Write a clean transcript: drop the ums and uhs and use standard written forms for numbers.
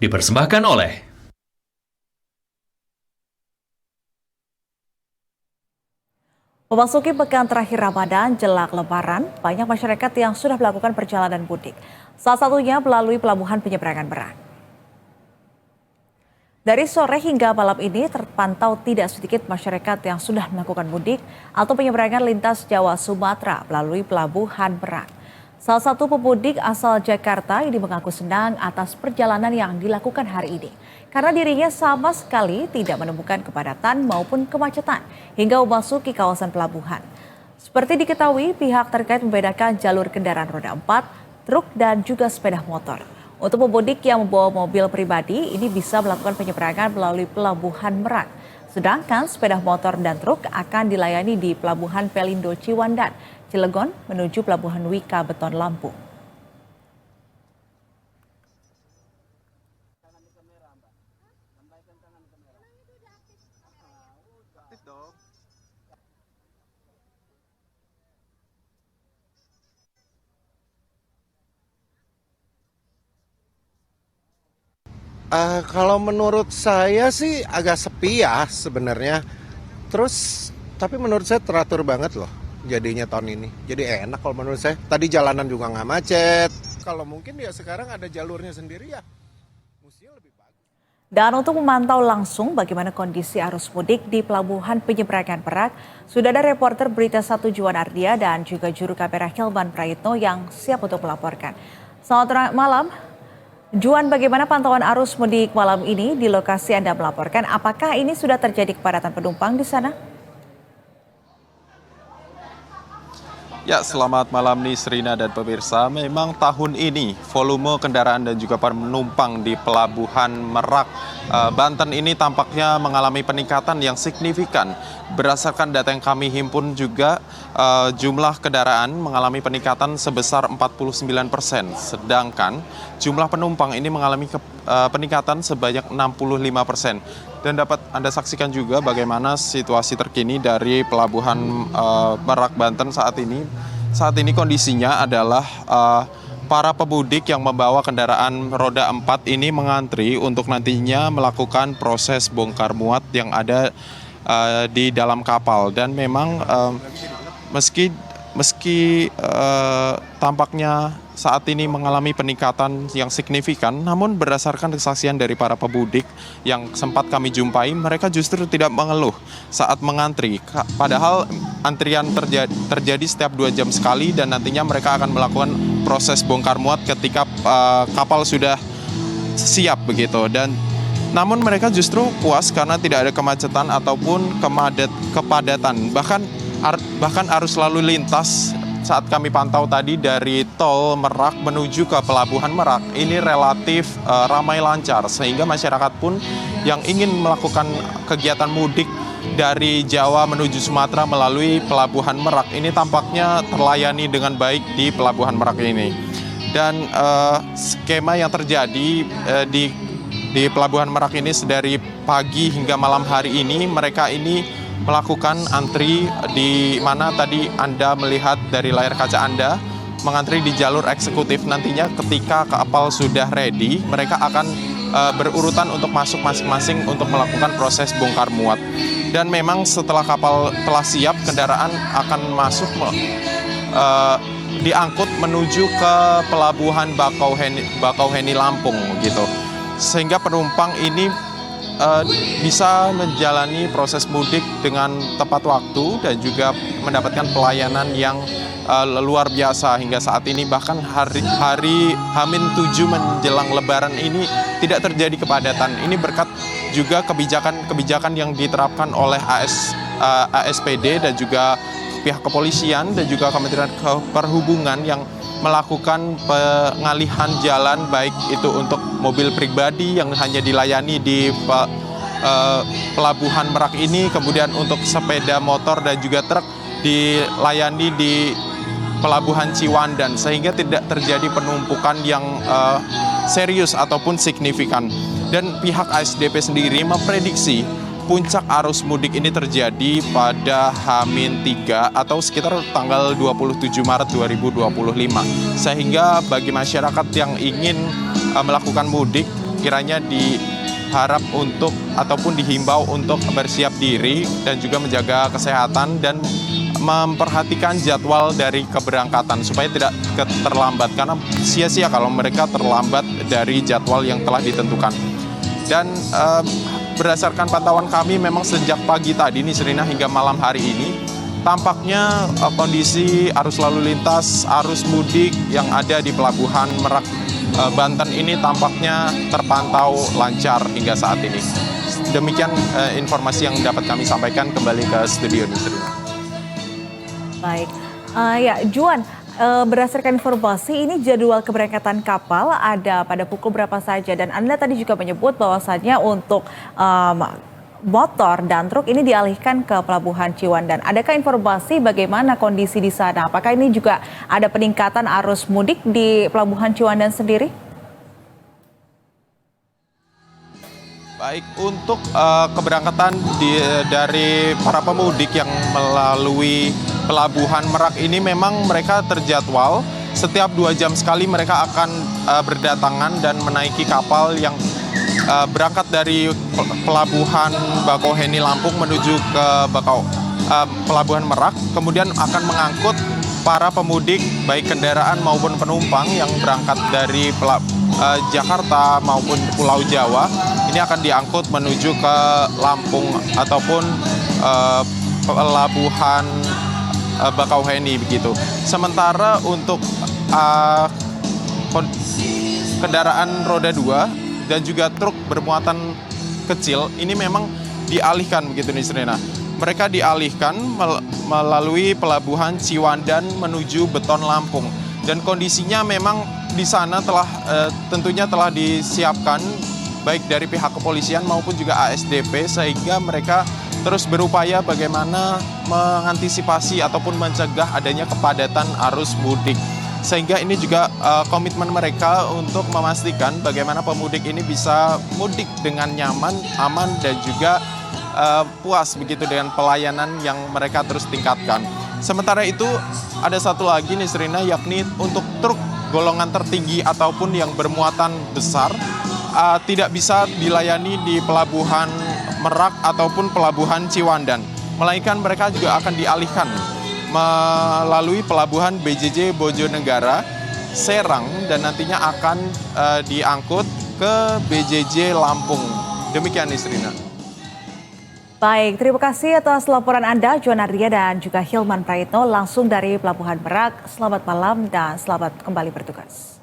Dipersembahkan oleh Memasuki pekan terakhir Ramadan jelang Lebaran, banyak masyarakat yang sudah melakukan perjalanan mudik. Salah satunya melalui pelabuhan penyeberangan Merak. Dari sore hingga malam ini terpantau tidak sedikit masyarakat yang sudah melakukan mudik atau penyeberangan lintas Jawa Sumatera melalui pelabuhan Merak. Salah satu pemudik asal Jakarta ini mengaku senang atas perjalanan yang dilakukan hari ini. Karena dirinya sama sekali tidak menemukan kepadatan maupun kemacetan hingga memasuki kawasan pelabuhan. Seperti diketahui, pihak terkait membedakan jalur kendaraan roda 4, truk dan juga sepeda motor. Untuk pemudik yang membawa mobil pribadi, ini bisa melakukan penyeberangan melalui pelabuhan Merak. Sedangkan sepeda motor dan truk akan dilayani di pelabuhan Pelindo Ciwandan, Cilegon menuju pelabuhan Wika Beton Lampung. Kalau menurut saya sih agak sepi ya sebenarnya. Terus tapi menurut saya teratur banget loh jadinya tahun ini. Jadi enak kalau menurut saya. Tadi jalanan juga nggak macet. Kalau mungkin ya sekarang ada jalurnya sendiri ya. Mestinya lebih bagus. Dan untuk memantau langsung bagaimana kondisi arus mudik di Pelabuhan Penyeberangan Merak, sudah ada reporter Berita 1 Juan Ardia dan juga juru kamera Hilman Prayitno yang siap untuk melaporkan. Selamat malam. Juan, bagaimana pantauan arus mudik malam ini di lokasi Anda melaporkan? Apakah ini sudah terjadi kepadatan penumpang di sana? Ya, selamat malam Nisrina dan pemirsa. Memang tahun ini volume kendaraan dan juga penumpang di Pelabuhan Merak, Banten ini tampaknya mengalami peningkatan yang signifikan. Berdasarkan data yang kami himpun juga, jumlah kendaraan mengalami peningkatan sebesar 49%. Sedangkan jumlah penumpang ini mengalami peningkatan sebanyak 65%. Dan dapat Anda saksikan juga bagaimana situasi terkini dari Pelabuhan Merak Banten saat ini. Saat ini kondisinya adalah para pemudik yang membawa kendaraan roda 4 ini mengantri untuk nantinya melakukan proses bongkar muat yang ada di dalam kapal. Dan memang meski tampaknya saat ini mengalami peningkatan yang signifikan, namun berdasarkan kesaksian dari para pemudik yang sempat kami jumpai, mereka justru tidak mengeluh saat mengantri. Padahal antrian terjadi setiap 2 jam sekali dan nantinya mereka akan melakukan proses bongkar muat ketika kapal sudah siap begitu. Dan namun mereka justru puas karena tidak ada kemacetan ataupun kepadatan. Bahkan arus lalu lintas saat kami pantau tadi dari tol Merak menuju ke Pelabuhan Merak ini relatif ramai lancar, sehingga masyarakat pun yang ingin melakukan kegiatan mudik dari Jawa menuju Sumatera melalui Pelabuhan Merak ini tampaknya terlayani dengan baik di Pelabuhan Merak ini. Dan skema yang terjadi di Pelabuhan Merak ini dari pagi hingga malam hari ini, mereka ini melakukan antri di mana tadi Anda melihat dari layar kaca Anda, mengantri di jalur eksekutif. Nantinya ketika kapal sudah ready, mereka akan berurutan untuk masuk masing-masing untuk melakukan proses bongkar muat. Dan memang setelah kapal telah siap, kendaraan akan masuk diangkut menuju ke Pelabuhan Bakauheni Lampung gitu. Sehingga penumpang ini bisa menjalani proses mudik dengan tepat waktu dan juga mendapatkan pelayanan yang luar biasa hingga saat ini. Bahkan hari H-7 menjelang Lebaran ini tidak terjadi kepadatan. Ini berkat juga kebijakan yang diterapkan oleh ASPD dan juga pihak kepolisian dan juga Kementerian Perhubungan yang melakukan pengalihan jalan, baik itu untuk mobil pribadi yang hanya dilayani di Pelabuhan Merak ini, kemudian untuk sepeda motor dan juga truk dilayani di Pelabuhan Ciwandan, sehingga tidak terjadi penumpukan yang serius ataupun signifikan. Dan pihak ASDP sendiri memprediksi puncak arus mudik ini terjadi pada H-3 atau sekitar tanggal 27 Maret 2025. Sehingga bagi masyarakat yang ingin melakukan mudik kiranya diharap untuk ataupun dihimbau untuk bersiap diri dan juga menjaga kesehatan dan memperhatikan jadwal dari keberangkatan supaya tidak terlambat, karena sia-sia kalau mereka terlambat dari jadwal yang telah ditentukan. Dan berdasarkan pantauan kami memang sejak pagi tadi nih Serina hingga malam hari ini tampaknya kondisi arus lalu lintas, arus mudik yang ada di Pelabuhan Merak Banten ini tampaknya terpantau lancar hingga saat ini. Demikian informasi yang dapat kami sampaikan, kembali ke studio nih Serina. Baik, ya Juan, berdasarkan informasi ini jadwal keberangkatan kapal ada pada pukul berapa saja, dan Anda tadi juga menyebut bahwasannya untuk motor dan truk ini dialihkan ke Pelabuhan Ciwandan. Adakah informasi bagaimana kondisi di sana? Apakah ini juga ada peningkatan arus mudik di Pelabuhan Ciwandan sendiri? Baik, untuk keberangkatan dari para pemudik yang melalui Pelabuhan Merak ini memang mereka terjadwal setiap 2 jam sekali mereka akan berdatangan dan menaiki kapal yang berangkat dari Pelabuhan Bakauheni Lampung menuju ke Pelabuhan Merak, kemudian akan mengangkut para pemudik baik kendaraan maupun penumpang yang berangkat dari Jakarta maupun Pulau Jawa. Ini akan diangkut menuju ke Lampung ataupun Pelabuhan Bakauheni begitu. Sementara untuk kendaraan roda 2 dan juga truk bermuatan kecil ini memang dialihkan begitu nih Serena. Mereka dialihkan melalui Pelabuhan Ciwandan menuju Beton Lampung, dan kondisinya memang di sana tentunya telah disiapkan baik dari pihak kepolisian maupun juga ASDP, sehingga mereka terus berupaya bagaimana mengantisipasi ataupun mencegah adanya kepadatan arus mudik. Sehingga ini juga komitmen mereka untuk memastikan bagaimana pemudik ini bisa mudik dengan nyaman, aman, dan juga puas begitu dengan pelayanan yang mereka terus tingkatkan. Sementara itu ada satu lagi nih Serina, yakni untuk truk golongan tertinggi ataupun yang bermuatan besar tidak bisa dilayani di Pelabuhan Merak ataupun Pelabuhan Ciwandan, melainkan mereka juga akan dialihkan melalui Pelabuhan BJJ Bojonegara, Serang, dan nantinya akan diangkut ke BJJ Lampung. Demikian Nisrina. Baik, terima kasih atas laporan Anda, Juan Ardia dan juga Hilman Praitno langsung dari Pelabuhan Merak. Selamat malam dan selamat kembali bertugas.